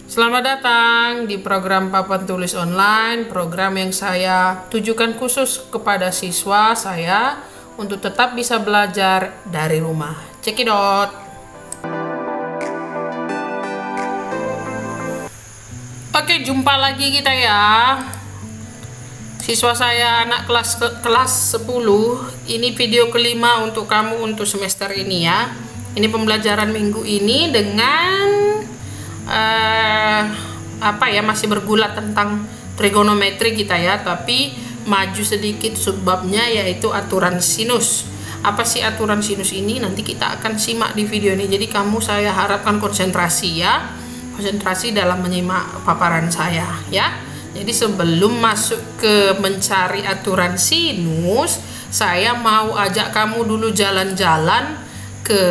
Selamat datang di program Papan Tulis Online, program yang saya tujukan khusus kepada siswa saya untuk tetap bisa belajar dari rumah. Cekidot. Oke, jumpa lagi kita ya. Siswa saya anak kelas 10. Ini video kelima untuk kamu untuk semester ini ya. Ini pembelajaran minggu ini dengan masih bergulat tentang trigonometri kita ya, tapi maju sedikit subbabnya yaitu aturan sinus. Apa sih aturan sinus ini? Nanti kita akan simak di video ini. Jadi kamu saya harapkan konsentrasi ya. Konsentrasi dalam menyimak paparan saya ya. Jadi sebelum masuk ke mencari aturan sinus, saya mau ajak kamu dulu jalan-jalan ke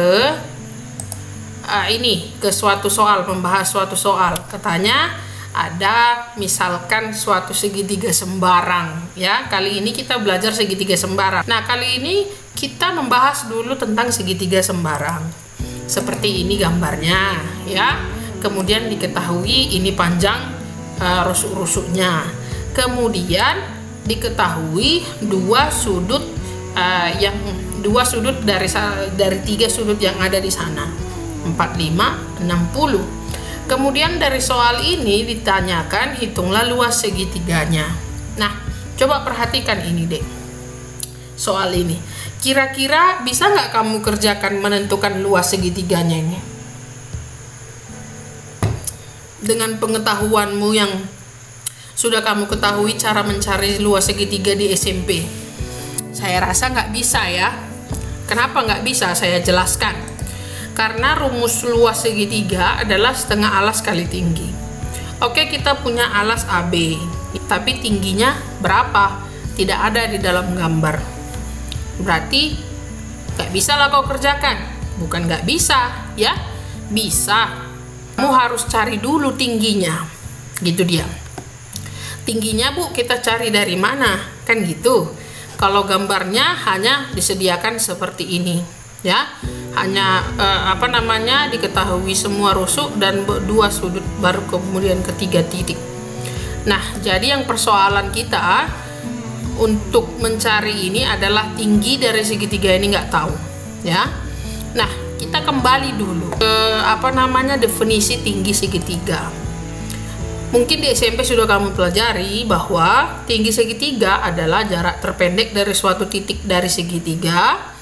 ke suatu soal, membahas suatu soal. Katanya ada misalkan suatu segitiga sembarang ya. Kali ini kita belajar segitiga sembarang. Nah, kali ini kita membahas dulu tentang segitiga sembarang. Seperti ini gambarnya ya. Kemudian diketahui ini panjang rusuk-rusuknya. Kemudian diketahui dua sudut dari tiga sudut yang ada di sana. 45, 60. Kemudian dari soal ini ditanyakan hitunglah luas segitiganya. Nah, coba perhatikan ini deh. Soal ini. Kira-kira bisa nggak kamu kerjakan menentukan luas segitiganya ini? Dengan pengetahuanmu yang sudah kamu ketahui cara mencari luas segitiga di SMP. Saya rasa nggak bisa ya. Kenapa nggak bisa? Saya jelaskan. Karena rumus luas segitiga adalah setengah alas kali tinggi. Oke, kita punya alas AB, tapi tingginya berapa? Tidak ada di dalam gambar. Berarti nggak bisa lah kau kerjakan. Bukan nggak bisa ya, bisa. Kamu harus cari dulu tingginya, gitu dia. Tingginya Bu, kita cari dari mana? Kan gitu. Kalau gambarnya hanya disediakan seperti ini ya, hanya diketahui semua rusuk dan dua sudut, baru kemudian ketiga titik. Nah, jadi yang persoalan kita untuk mencari ini adalah tinggi dari segitiga ini nggak tahu ya. Nah, kita kembali dulu ke definisi tinggi segitiga. Mungkin di SMP sudah kamu pelajari bahwa tinggi segitiga adalah jarak terpendek dari suatu titik dari segitiga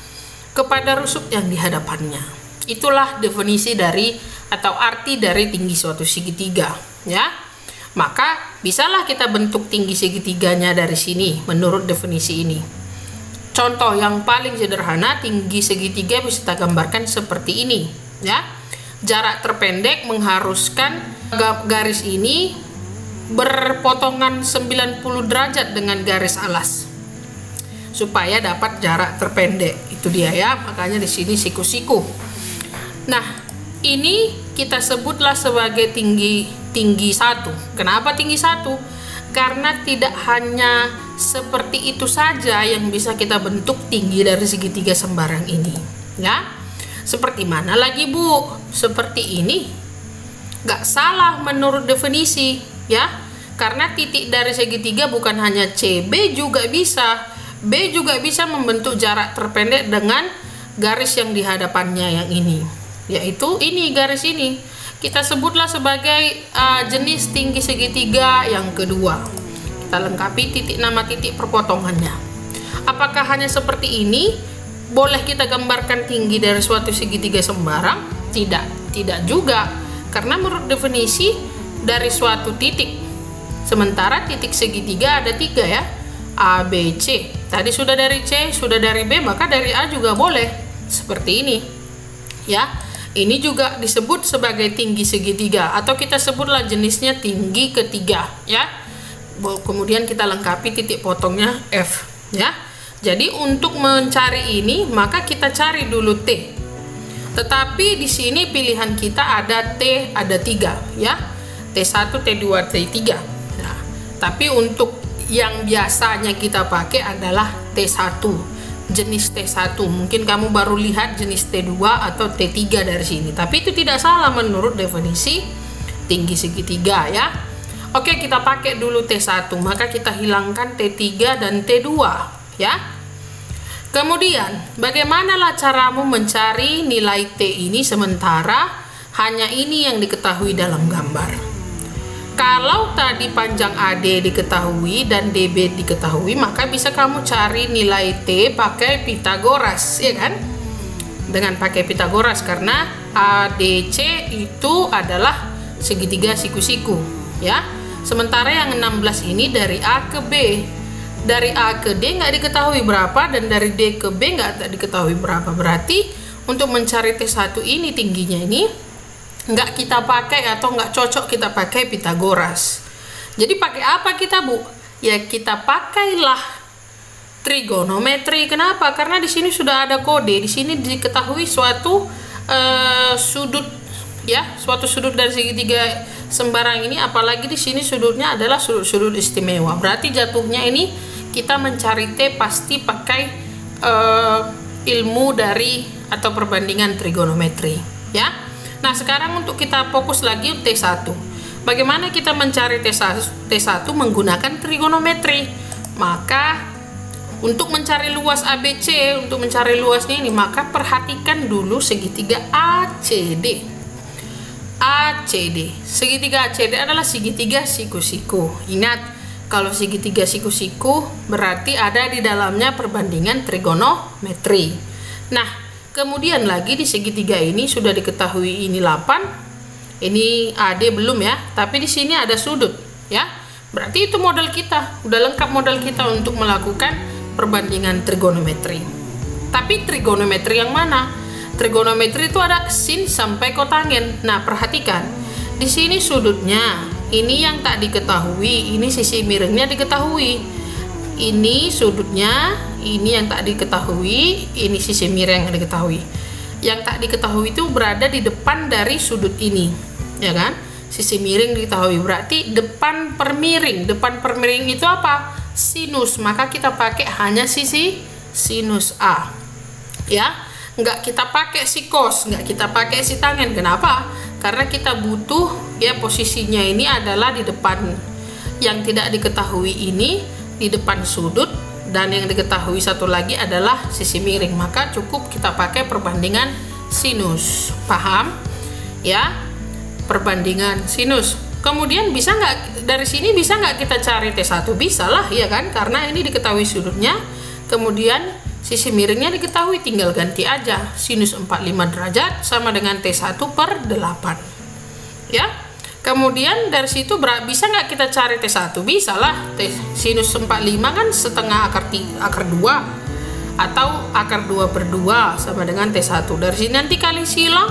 kepada rusuk yang di hadapannya. Itulah definisi dari atau arti dari tinggi suatu segitiga ya. Maka bisalah kita bentuk tinggi segitiganya dari sini menurut definisi ini. Contoh yang paling sederhana, tinggi segitiga bisa kita gambarkan seperti ini ya. Jarak terpendek mengharuskan garis ini berpotongan 90 derajat dengan garis alas supaya dapat jarak terpendek. Itu dia ya, makanya di sini siku-siku. Nah, ini kita sebutlah sebagai tinggi 1. Kenapa tinggi 1? Karena tidak hanya seperti itu saja yang bisa kita bentuk tinggi dari segitiga sembarang ini ya. Seperti mana lagi Bu? Seperti ini. Gak salah menurut definisi ya. Karena titik dari segitiga bukan hanya C, B juga bisa. B juga bisa membentuk jarak terpendek dengan garis yang di hadapannya yang ini. Yaitu ini, garis ini. Kita sebutlah sebagai jenis tinggi segitiga yang kedua. Kita lengkapi nama titik perpotongannya. Apakah hanya seperti ini? Boleh kita gambarkan tinggi dari suatu segitiga sembarang? Tidak juga. Karena menurut definisi dari suatu titik. Sementara titik segitiga ada 3 ya. A, B, C. Tadi sudah dari C, sudah dari B, maka dari A juga boleh. Seperti ini. Ya. Ini juga disebut sebagai tinggi segitiga atau kita sebutlah jenisnya tinggi ketiga ya. Kemudian kita lengkapi titik potongnya F ya. Jadi untuk mencari ini maka kita cari dulu T. Tetapi di sini pilihan kita ada T, ada 3 ya. T1, T2, T3. Nah, tapi untuk yang biasanya kita pakai adalah T1. Jenis T1. Mungkin kamu baru lihat jenis T2 atau T3 dari sini. Tapi itu tidak salah menurut definisi tinggi segitiga ya. Oke, kita pakai dulu T1, maka kita hilangkan T3 dan T2 ya. Kemudian, bagaimanalah caramu mencari nilai T ini sementara hanya ini yang diketahui dalam gambar. Kalau tadi panjang AD diketahui dan DB diketahui, maka bisa kamu cari nilai T pakai Pitagoras, ya kan? Dengan pakai Pitagoras, karena ADC itu adalah segitiga siku-siku, ya. Sementara yang 16 ini dari A ke B. Dari A ke D nggak diketahui berapa, dan dari D ke B nggak diketahui berapa. Berarti untuk mencari T1 ini tingginya ini nggak kita pakai atau nggak cocok kita pakai Pitagoras. Jadi pakai apa kita, Bu? Ya kita pakailah trigonometri. Kenapa? Karena di sini sudah ada kode. Di sini diketahui suatu sudut, ya, suatu sudut dari segitiga sembarang ini. Apalagi di sini sudutnya adalah sudut istimewa. Berarti jatuhnya ini kita mencari T pasti pakai ilmu dari atau perbandingan trigonometri, ya. Nah, sekarang untuk kita fokus lagi T1. Bagaimana kita mencari T1 menggunakan trigonometri? Maka untuk mencari luas ABC, untuk mencari luasnya ini, maka perhatikan dulu segitiga ACD. ACD, segitiga ACD adalah segitiga siku-siku. Ingat, kalau segitiga siku-siku berarti ada di dalamnya perbandingan trigonometri. Nah, kemudian lagi di segitiga ini sudah diketahui ini 8, ini AD belum ya, tapi di sini ada sudut ya. Berarti itu modal kita, udah lengkap modal kita untuk melakukan perbandingan trigonometri. Tapi trigonometri yang mana? Trigonometri itu ada sin sampai kotangen. Nah, perhatikan. Di sini sudutnya, ini yang tak diketahui, ini sisi miringnya diketahui. Ini sudutnya, ini yang tak diketahui, ini sisi miring yang diketahui. Yang tak diketahui itu berada di depan dari sudut ini, ya kan? Sisi miring diketahui, berarti depan per miring. Depan per miring itu apa? Sinus. Maka kita pakai hanya sisi sinus A, ya. Nggak kita pakai si cos, nggak kita pakai si tangen. Kenapa? Karena kita butuh, ya, posisinya ini adalah di depan. Yang tidak diketahui ini di depan sudut, dan yang diketahui satu lagi adalah sisi miring. Maka cukup kita pakai perbandingan sinus. Paham? Ya, perbandingan sinus. Kemudian bisa nggak dari sini, bisa nggak kita cari T1? Bisa lah, ya kan? Karena ini diketahui sudutnya, kemudian sisi miringnya diketahui, tinggal ganti aja. Sinus 45 derajat sama dengan T1 per 8. Ya. Kemudian dari situ bisa nggak kita cari T1? Bisa lah. Sinus 45 kan setengah akar 2. Atau akar 2 per 2 sama dengan T1. Dari sini nanti kali silang,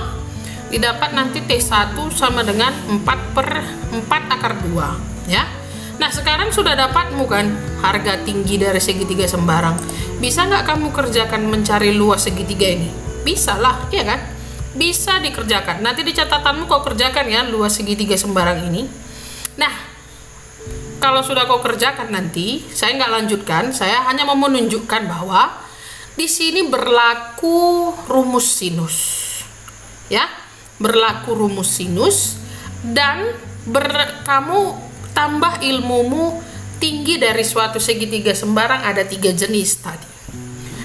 didapat nanti T1 sama dengan 4 per 4 akar 2. Ya. Nah, sekarang sudah dapatmu kan harga tinggi dari segitiga sembarang. Bisa nggak kamu kerjakan mencari luas segitiga ini? Bisa lah, ya kan? Bisa dikerjakan. Nanti di catatanmu kau kerjakan ya luas segitiga sembarang ini. Nah, kalau sudah kau kerjakan nanti, saya nggak lanjutkan. Saya hanya mau menunjukkan bahwa di sini berlaku rumus sinus. Ya, berlaku rumus sinus, dan kamu tambah ilmumu tinggi dari suatu segitiga sembarang ada 3 jenis tadi.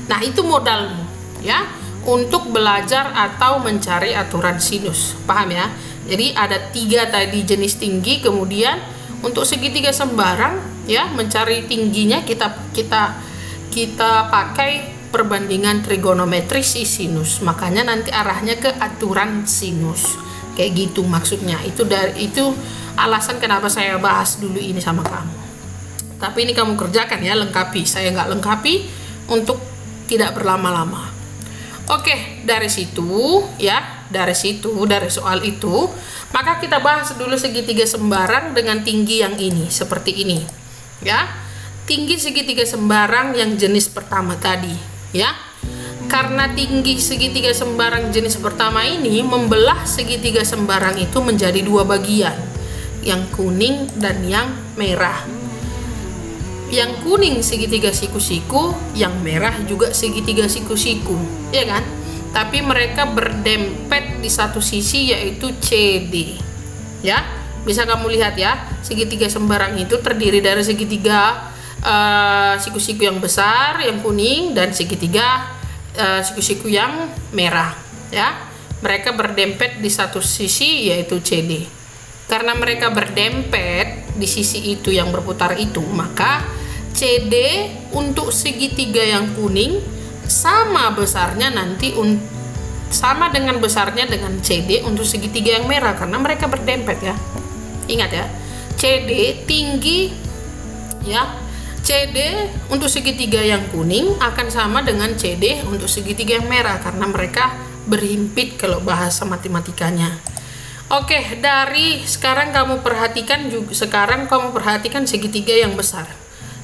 Nah, itu modalmu ya untuk belajar atau mencari aturan sinus. Paham ya? Jadi ada 3 tadi jenis tinggi. Kemudian untuk segitiga sembarang ya, mencari tingginya kita pakai perbandingan trigonometri si sinus. Makanya nanti arahnya ke aturan sinus. Kayak gitu maksudnya. Itu alasan kenapa saya bahas dulu ini sama kamu. Tapi ini kamu kerjakan ya, lengkapi. Saya nggak lengkapi untuk tidak berlama-lama. Oke, dari situ ya, dari soal itu, maka kita bahas dulu segitiga sembarang dengan tinggi yang ini, seperti ini. Ya, tinggi segitiga sembarang yang jenis pertama tadi, ya. Karena tinggi segitiga sembarang jenis pertama ini membelah segitiga sembarang itu menjadi 2 bagian, yang kuning dan yang merah. Yang kuning segitiga siku-siku, yang merah juga segitiga siku-siku, ya kan? Tapi mereka berdempet di satu sisi, yaitu CD. Ya, Bisa kamu lihat ya, segitiga sembarang itu terdiri dari segitiga siku-siku yang besar, yang kuning, dan segitiga siku-siku yang merah ya. Mereka berdempet di satu sisi yaitu CD. Karena mereka berdempet di sisi itu yang berputar itu, maka CD untuk segitiga yang kuning sama besarnya nanti sama dengan besarnya dengan CD untuk segitiga yang merah, karena mereka berdempet ya. Ingat ya, CD tinggi ya. CD untuk segitiga yang kuning akan sama dengan CD untuk segitiga yang merah, karena mereka berhimpit kalau bahasa matematikanya. Oke, dari sekarang kamu perhatikan segitiga yang besar.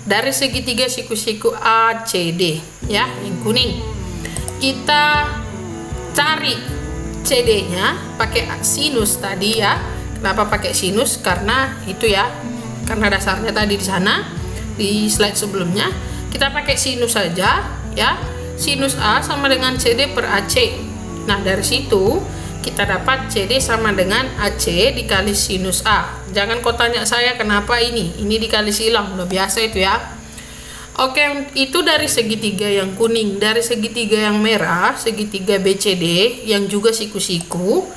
Dari segitiga siku-siku ACD ya, yang kuning. Kita cari CD-nya pakai sinus tadi ya. Kenapa pakai sinus? Karena itu ya. Karena dasarnya tadi di sana. Di slide sebelumnya kita pakai sinus saja ya. Sinus A sama dengan CD per AC. Nah, dari situ kita dapat CD sama dengan AC dikali sinus A. Jangan kau tanya saya kenapa ini dikali silang, udah biasa itu ya. Oke, itu dari segitiga yang kuning. Dari segitiga yang merah, segitiga BCD yang juga siku-siku.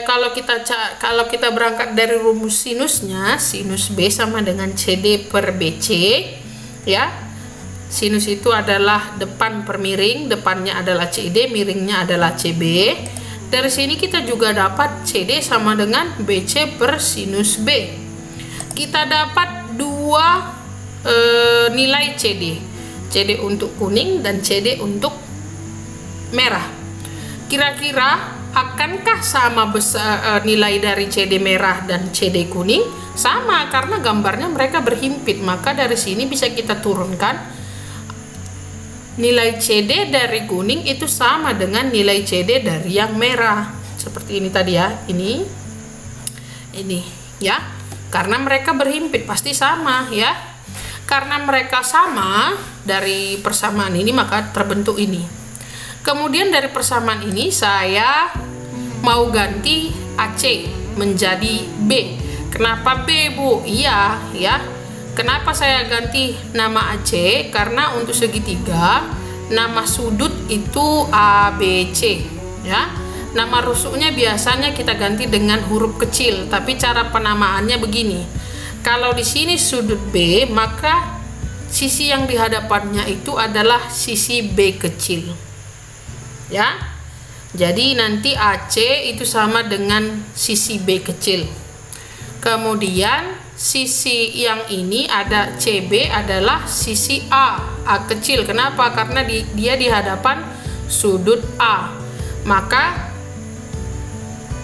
Kalau kita berangkat dari rumus sinusnya, sinus B sama dengan CD per BC ya. Sinus itu adalah depan per miring, depannya adalah CD, miringnya adalah CB. Dari sini kita juga dapat CD sama dengan BC per sinus B. Kita dapat dua nilai CD. CD untuk kuning dan CD untuk merah. Kira-kira akankah sama besar nilai dari CD merah dan CD kuning? Sama, karena gambarnya mereka berhimpit. Maka dari sini bisa kita turunkan nilai CD dari kuning itu sama dengan nilai CD dari yang merah. Seperti ini tadi ya. Ini ya. Karena mereka berhimpit pasti sama ya. Karena mereka sama, dari persamaan ini maka terbentuk ini. Kemudian dari persamaan ini saya mau ganti AC menjadi B. Kenapa B, Bu? Iya ya. Kenapa saya ganti nama AC? Karena untuk segitiga nama sudut itu ABC ya. Nama rusuknya biasanya kita ganti dengan huruf kecil, tapi cara penamaannya begini. Kalau di sini sudut B, maka sisi yang di hadapannya itu adalah sisi B kecil. Ya, jadi nanti AC itu sama dengan sisi B kecil. Kemudian sisi yang ini ada CB adalah sisi A kecil. Kenapa? Karena dia di hadapan sudut A. Maka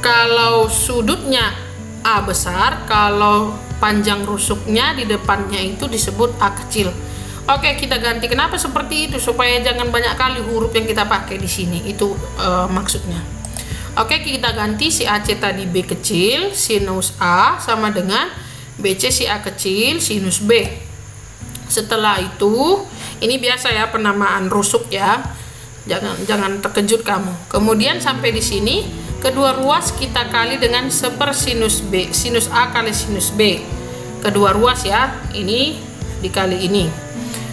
kalau sudutnya A besar, kalau panjang rusuknya di depannya itu disebut A kecil. Oke, kita ganti. Kenapa seperti itu? Supaya jangan banyak kali huruf yang kita pakai di sini. Itu maksudnya. Oke, kita ganti si AC tadi B kecil, sinus A sama dengan BC si A kecil, sinus B. Setelah itu, ini biasa ya penamaan rusuk ya. Jangan terkejut kamu. Kemudian sampai di sini, kedua ruas kita kali dengan sepersinus B, sinus A kali sinus B. Kedua ruas ya, ini dikali ini.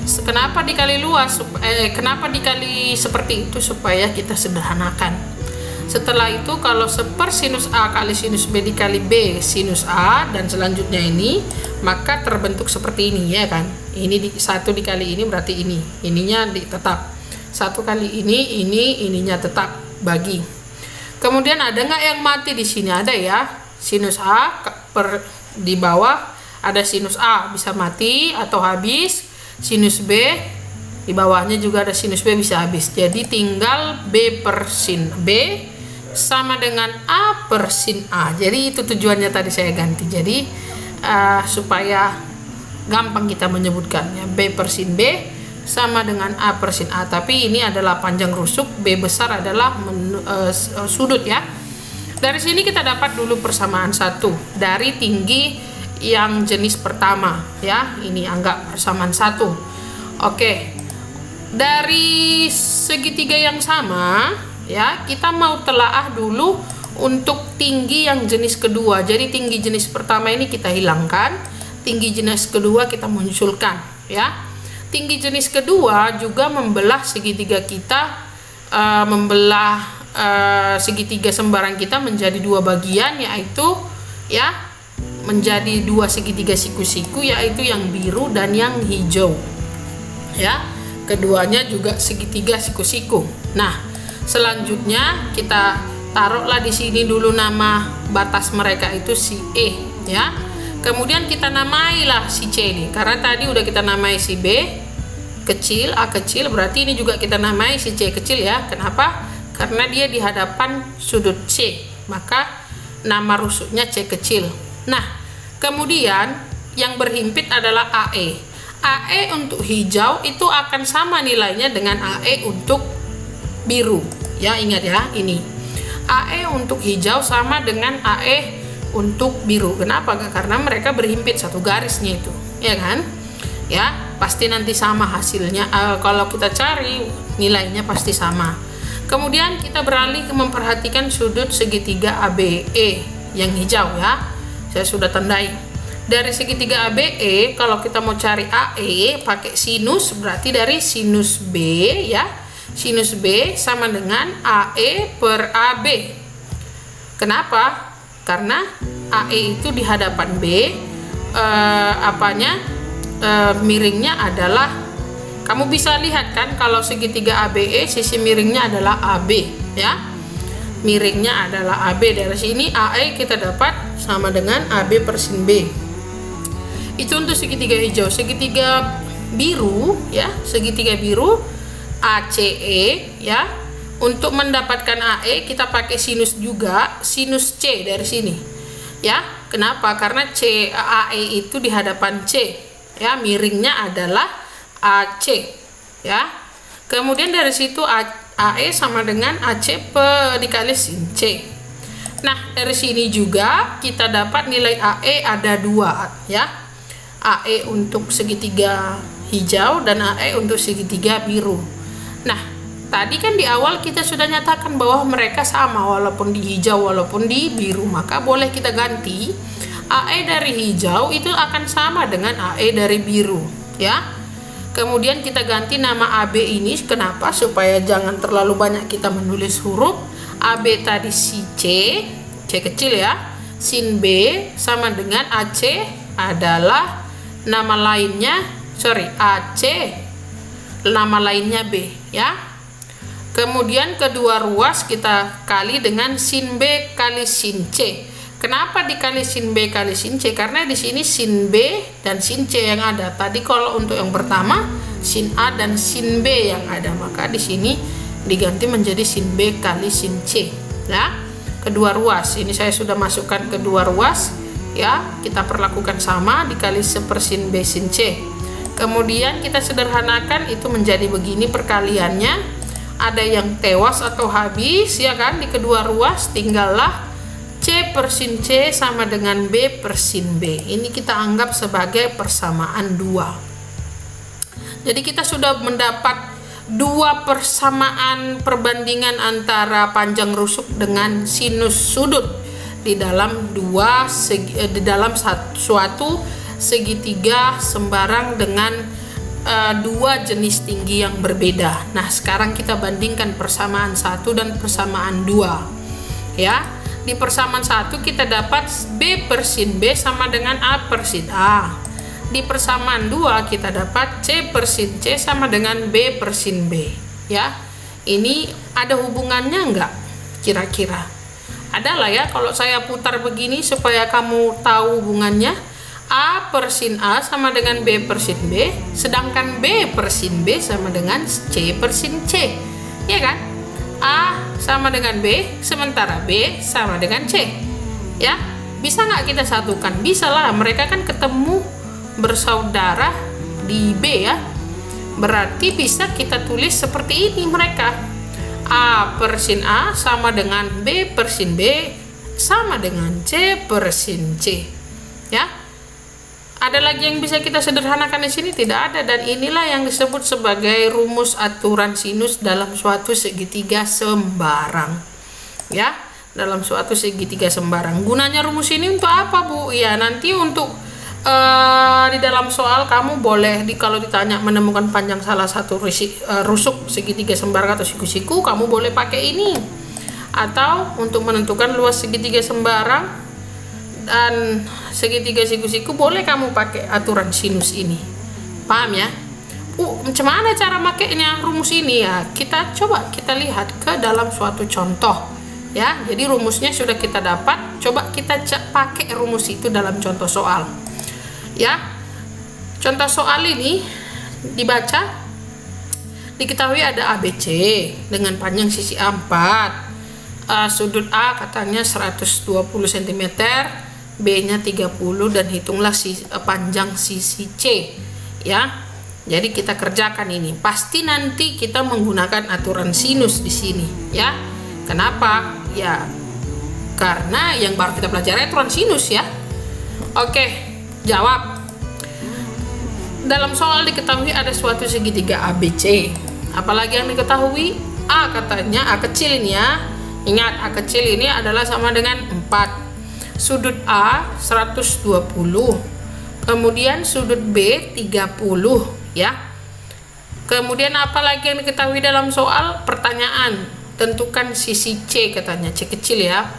Kenapa dikali luas? Kenapa dikali seperti itu? Supaya kita sederhanakan. Setelah itu kalau sepersinus A kali sinus B dikali B sinus A dan selanjutnya ini, maka terbentuk seperti ini ya kan. Ini satu dikali ini berarti ini. Ininya tetap. Satu kali ininya tetap bagi. Kemudian ada nggak yang mati di sini? Ada ya. Sinus A di bawah ada sinus A bisa mati atau habis. Sinus B di bawahnya juga ada sinus B bisa habis. Jadi tinggal B per sin B sama dengan A per sin A. Jadi itu tujuannya tadi saya ganti. Jadi supaya gampang kita menyebutkannya. B per sin B sama dengan A per sin A. Tapi ini adalah panjang rusuk, B besar adalah sudut ya. Dari sini kita dapat dulu persamaan satu dari tinggi yang jenis pertama ya. Ini anggap persamaan satu. Oke, dari segitiga yang sama ya, kita mau telaah dulu untuk tinggi yang jenis kedua. Jadi tinggi jenis pertama ini kita hilangkan, tinggi jenis kedua kita munculkan, ya. Tinggi jenis kedua juga membelah segitiga kita, membelah segitiga sembarang kita menjadi dua bagian, yaitu ya menjadi dua segitiga siku-siku, yaitu yang biru dan yang hijau, ya. Keduanya juga segitiga siku-siku. Nah, selanjutnya kita taruhlah di sini dulu nama batas mereka itu si E, ya. Kemudian kita namailah si C ini, karena tadi udah kita namai si B kecil, A kecil, berarti ini juga kita namai si C kecil, ya. Kenapa? Karena dia di hadapan sudut C, maka nama rusuknya C kecil. Nah, kemudian yang berhimpit adalah AE. AE untuk hijau itu akan sama nilainya dengan AE untuk biru, ya. Ingat ya, ini AE untuk hijau sama dengan AE untuk biru. Kenapa? Karena mereka berhimpit satu garisnya itu, ya kan? Ya, pasti nanti sama hasilnya. Kalau kita cari nilainya pasti sama. Kemudian kita beralih ke memperhatikan sudut segitiga ABE yang hijau, ya. Saya sudah tandai. Dari segitiga ABE, kalau kita mau cari AE pakai sinus, berarti dari sinus B, ya. Sinus B sama dengan AE per AB. Kenapa? Karena AE itu di hadapan B, miringnya adalah, kamu bisa lihat kan kalau segitiga ABE sisi miringnya adalah AB, ya. Miringnya adalah AB. Dari sini AE kita dapat sama dengan AB per sin B. Itu untuk segitiga hijau. Segitiga biru, ya, segitiga biru ACE, ya. Untuk mendapatkan AE kita pakai sinus juga, sinus C dari sini, ya. Kenapa? Karena AE itu di hadapan C, ya, miringnya adalah AC, ya. Kemudian dari situ AE sama dengan AC dikali sin C. Nah, dari sini juga kita dapat nilai AE ada dua, ya. AE untuk segitiga hijau dan AE untuk segitiga biru. Nah, tadi kan di awal kita sudah nyatakan bahwa mereka sama walaupun di hijau walaupun di biru, maka boleh kita ganti AE dari hijau itu akan sama dengan AE dari biru, ya. Kemudian kita ganti nama AB ini, kenapa? Supaya jangan terlalu banyak kita menulis huruf. AB tadi si C kecil, ya. Sin B sama dengan AC adalah nama lainnya, AC nama lainnya B, ya. Kemudian kedua ruas kita kali dengan sin B kali sin C. Kenapa dikali sin B kali sin C? Karena di sini sin B dan sin C yang ada. Tadi kalau untuk yang pertama sin A dan sin B yang ada, maka di sini diganti menjadi sin B kali sin C, ya. Kedua ruas ini saya sudah masukkan kedua ruas, ya. Kita perlakukan sama, dikali sepersin B sin C. Kemudian kita sederhanakan itu menjadi begini perkaliannya. Ada yang tewas atau habis, ya kan, di kedua ruas. Tinggallah C per sin C sama dengan B per sin B. Ini kita anggap sebagai persamaan 2. Jadi kita sudah mendapat dua persamaan perbandingan antara panjang rusuk dengan sinus sudut di dalam suatu segitiga sembarang dengan dua jenis tinggi yang berbeda. Nah, sekarang kita bandingkan persamaan 1 dan persamaan 2, ya. Di persamaan 1 kita dapat B per sin B sama dengan A per sin A. Di persamaan 2 kita dapat C per sin C sama dengan B per sin B, ya. Ini ada hubungannya enggak kira-kira? Adalah, ya. Kalau saya putar begini supaya kamu tahu hubungannya. A per sin A sama dengan B per sin B, sedangkan B per sin B sama dengan C per sin C, ya kan? A sama dengan B, sementara B sama dengan C, ya. Bisa nggak kita satukan? Bisa lah, mereka kan ketemu bersaudara di B, ya. Berarti bisa kita tulis seperti ini mereka. A per sin A sama dengan B per sin B sama dengan C per sin C, ya. Ada lagi yang bisa kita sederhanakan di sini? Tidak ada. Dan inilah yang disebut sebagai rumus aturan sinus dalam suatu segitiga sembarang, ya. dalam suatu segitiga sembarang. Gunanya rumus ini untuk apa, Bu? Ya, nanti untuk di dalam soal kamu boleh kalau ditanya menemukan panjang salah satu rusuk segitiga sembarang atau siku-siku, kamu boleh pakai ini. Atau untuk menentukan luas segitiga sembarang dan segitiga siku-siku, boleh kamu pakai aturan sinus ini. Paham ya? Macam mana cara makainya rumus ini ya? Kita coba kita lihat ke dalam suatu contoh. Ya, jadi rumusnya sudah kita dapat. Coba kita pakai rumus itu dalam contoh soal. Ya, contoh soal ini dibaca, diketahui ada ABC dengan panjang sisi A4, sudut A katanya 120 cm, B-nya 30, dan hitunglah panjang sisi C. Ya, jadi kita kerjakan ini. Pasti nanti kita menggunakan aturan sinus di sini. Ya, kenapa? Ya, karena yang baru kita pelajari aturan sinus ya. Oke, jawab. Dalam soal diketahui ada suatu segitiga ABC. Apalagi yang diketahui? A katanya, A kecil ini ya. Ingat, A kecil ini adalah sama dengan 4. Sudut A 120. Kemudian sudut B 30 ya. Kemudian apalagi yang diketahui dalam soal? Pertanyaan, tentukan sisi C katanya, C kecil ya,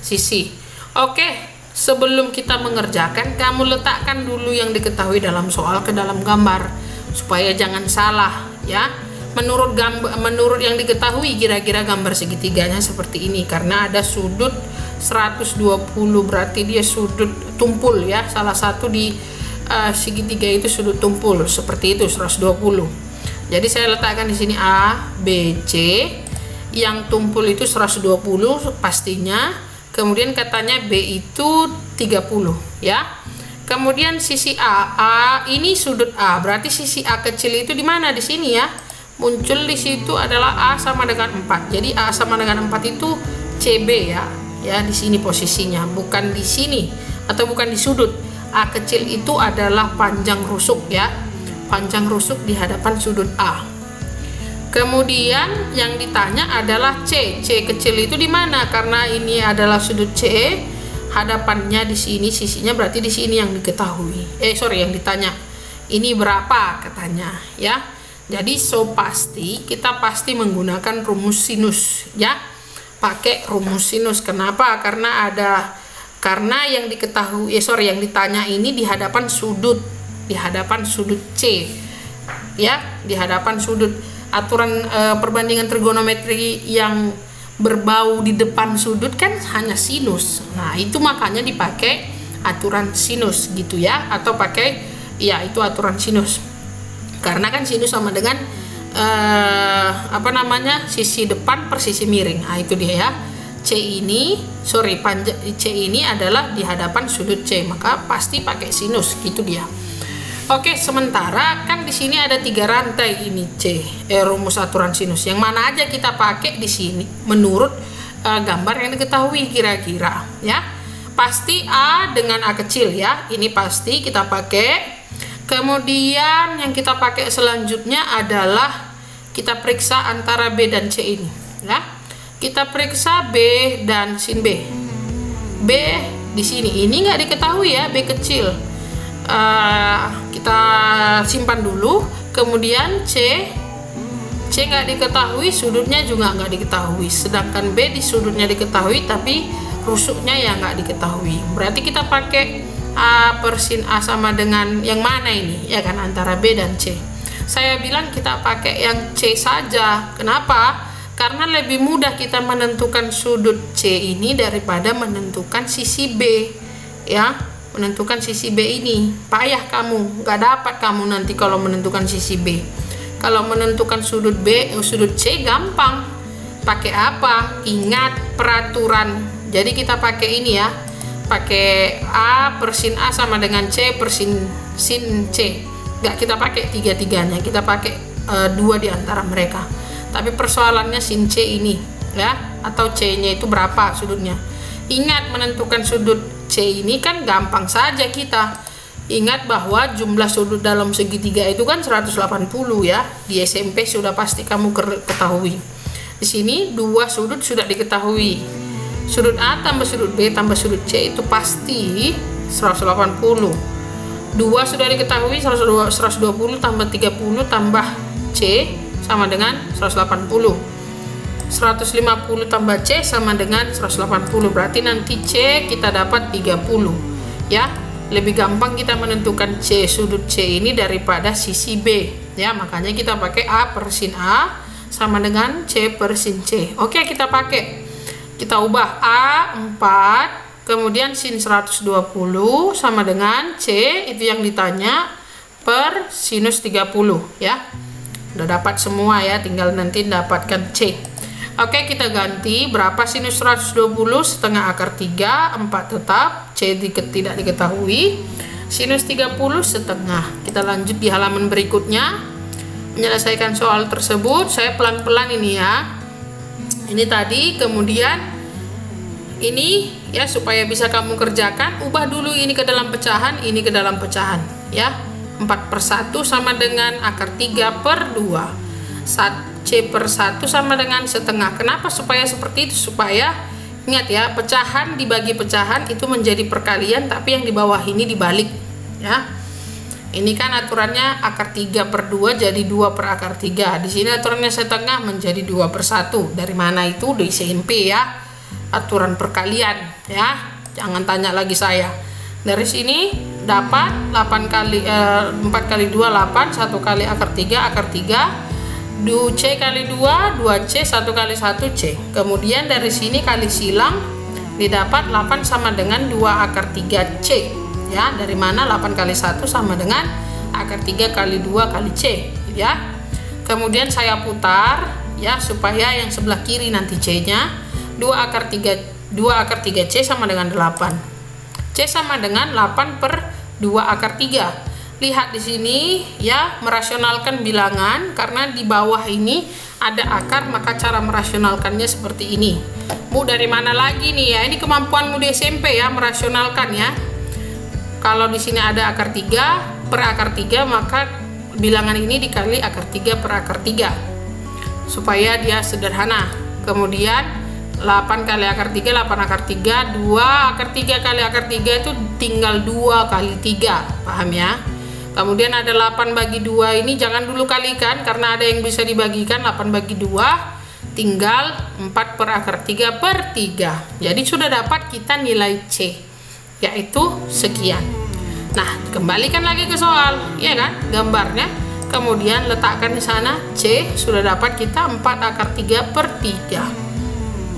sisi. Oke, sebelum kita mengerjakan, kamu letakkan dulu yang diketahui dalam soal ke dalam gambar supaya jangan salah ya. Menurut yang diketahui, kira-kira gambar segitiganya seperti ini, karena ada sudut 120, berarti dia sudut tumpul ya, salah satu di segitiga itu sudut tumpul seperti itu, 120. Jadi saya letakkan di sini A, B, C. Yang tumpul itu 120 pastinya. Kemudian katanya B itu 30 ya. Kemudian sisi A ini sudut A, berarti sisi A kecil itu di mana? Di sini ya. Muncul di situ adalah A sama dengan 4. Jadi A sama dengan 4 itu CB ya. Ya, di sini posisinya, bukan di sini atau bukan di sudut. A kecil itu adalah panjang rusuk ya. Panjang rusuk di hadapan sudut A. Kemudian yang ditanya adalah C. C kecil itu di mana? Karena ini adalah sudut C, hadapannya di sini, sisinya berarti di sini yang diketahui. Yang ditanya. Ini berapa katanya, ya. Jadi kita pasti menggunakan rumus sinus, ya. Pakai rumus sinus. Kenapa? Karena yang diketahui, yang ditanya ini di hadapan sudut C. Ya, di hadapan sudut. Aturan perbandingan trigonometri yang berbau di depan sudut kan hanya sinus. Nah, itu makanya dipakai aturan sinus gitu ya, atau pakai itu aturan sinus. Karena kan sinus sama dengan sisi depan per sisi miring. Nah, itu dia ya. C ini adalah di hadapan sudut C, maka pasti pakai sinus gitu dia. Oke, sementara kan di sini ada 3 rantai ini rumus aturan sinus. Yang mana aja kita pakai di sini menurut gambar yang diketahui kira-kira ya. Pasti A dengan A kecil ya. Ini pasti kita pakai. Kemudian yang kita pakai selanjutnya adalah kita periksa antara B dan C ini ya. Kita periksa B dan sin B. B di sini ini nggak diketahui ya, B kecil. Kita simpan dulu. Kemudian C nggak diketahui, sudutnya juga nggak diketahui. Sedangkan B di sudutnya diketahui, tapi rusuknya ya nggak diketahui. Berarti kita pakai A per sin A sama dengan yang mana ini? Ya kan, antara B dan C. Saya bilang kita pakai yang C saja. Kenapa? Karena lebih mudah kita menentukan sudut C ini daripada menentukan sisi B ya. Menentukan sisi B ini payah kamu, nggak dapat kamu nanti kalau menentukan sisi B. Kalau menentukan sudut sudut C gampang. Pakai apa? Ingat peraturan. Jadi kita pakai ini ya, pakai A per sin A sama dengan C per sin C. Nggak kita pakai tiga-tiganya, kita pakai 2 di antara mereka. Tapi persoalannya sin C ini ya, atau C-nya itu berapa sudutnya. Ingat, menentukan sudut C ini kan gampang saja kita. Ingat bahwa jumlah sudut dalam segitiga itu kan 180 ya. Di SMP sudah pasti kamu ketahui. Di sini 2 sudut sudah diketahui. Sudut A tambah sudut B tambah sudut C itu pasti 180. 2 sudah diketahui, 120 tambah 30 tambah C sama dengan 180. 150 tambah C sama dengan 180. Berarti nanti C kita dapat 30 ya. Lebih gampang kita menentukan C sudut C ini daripada sisi B ya. Makanya kita pakai A per sin A sama dengan C per sin C. Oke, kita pakai. Kita ubah A 4, kemudian sin 120 sama dengan C, itu yang ditanya, per sinus 30 ya. Udah dapat semua ya, tinggal nanti dapatkan C. Oke, kita ganti. Berapa sinus 120? Setengah akar 3, 4 tetap, C tidak diketahui. Sinus 30 setengah. Kita lanjut di halaman berikutnya menyelesaikan soal tersebut. Saya pelan-pelan ini ya. Ini tadi, kemudian ini ya, supaya bisa kamu kerjakan, ubah dulu ini ke dalam pecahan, ini ke dalam pecahan ya. 4/1 sama dengan akar 3 per 2. C per 1 sama dengan setengah. Kenapa supaya seperti itu? Supaya ingat ya, pecahan dibagi pecahan itu menjadi perkalian, tapi yang di bawah ini dibalik ya. Ini kan aturannya akar 3 per 2 jadi 2 per akar 3. Di sini aturannya setengah menjadi 2/1. Dari mana itu? Di SMP ya. Aturan perkalian ya. Jangan tanya lagi saya. Dari sini dapat 4 kali 2 8, 1 kali akar 3, 2C kali 2, 2C, 1 kali 1C. Kemudian dari sini kali silang didapat 8 sama dengan 2 akar 3C. Ya, dari mana 8 kali 1 sama dengan akar 3 kali 2 kali C ya. Kemudian saya putar ya, supaya yang sebelah kiri nanti C-nya 2 akar 3C sama dengan 8. C sama dengan 8 per 2 akar 3. Lihat di sini ya, merasionalkan bilangan karena di bawah ini ada akar, maka cara merasionalkannya seperti ini. Bu, dari mana lagi nih ya? Ini kemampuanmu di SMP ya, merasionalkan ya. Kalau di sini ada akar 3 per akar 3, maka bilangan ini dikali akar 3 per akar 3 supaya dia sederhana. Kemudian 8 kali akar 3, 8 akar 3, 2 akar 3 kali akar 3 itu tinggal 2 kali 3, paham ya? Kemudian ada 8 bagi 2, ini jangan dulu kalikan karena ada yang bisa dibagikan. 8 bagi 2 tinggal 4 per akar 3 per 3. Jadi sudah dapat kita nilai C, yaitu sekian. Nah, kembalikan lagi ke soal, ya kan? Gambarnya, kemudian letakkan di sana C, sudah dapat kita 4 akar 3 per 3.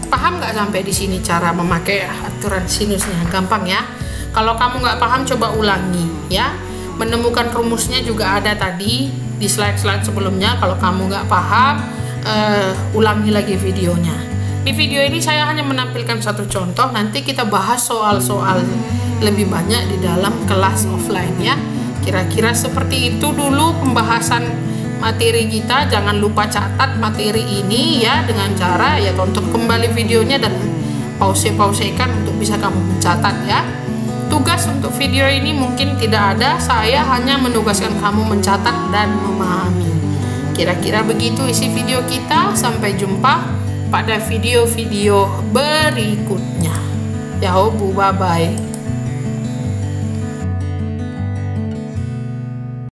Paham nggak sampai di sini cara memakai aturan sinusnya? Gampang ya. Kalau kamu nggak paham, coba ulangi ya. Menemukan rumusnya juga ada tadi di slide-slide sebelumnya. Kalau kamu nggak paham, ulangi lagi videonya. Di video ini saya hanya menampilkan satu contoh, nanti kita bahas soal-soal lebih banyak di dalam kelas offline ya. Kira-kira seperti itu dulu pembahasan materi kita. Jangan lupa catat materi ini ya, dengan cara ya tonton kembali videonya dan pause-pausekan untuk bisa kamu mencatat ya. Tugas untuk video ini mungkin tidak ada, saya hanya menugaskan kamu mencatat dan memahami. Kira-kira begitu isi video kita. Sampai jumpa pada video-video berikutnya. Ya, bye-bye.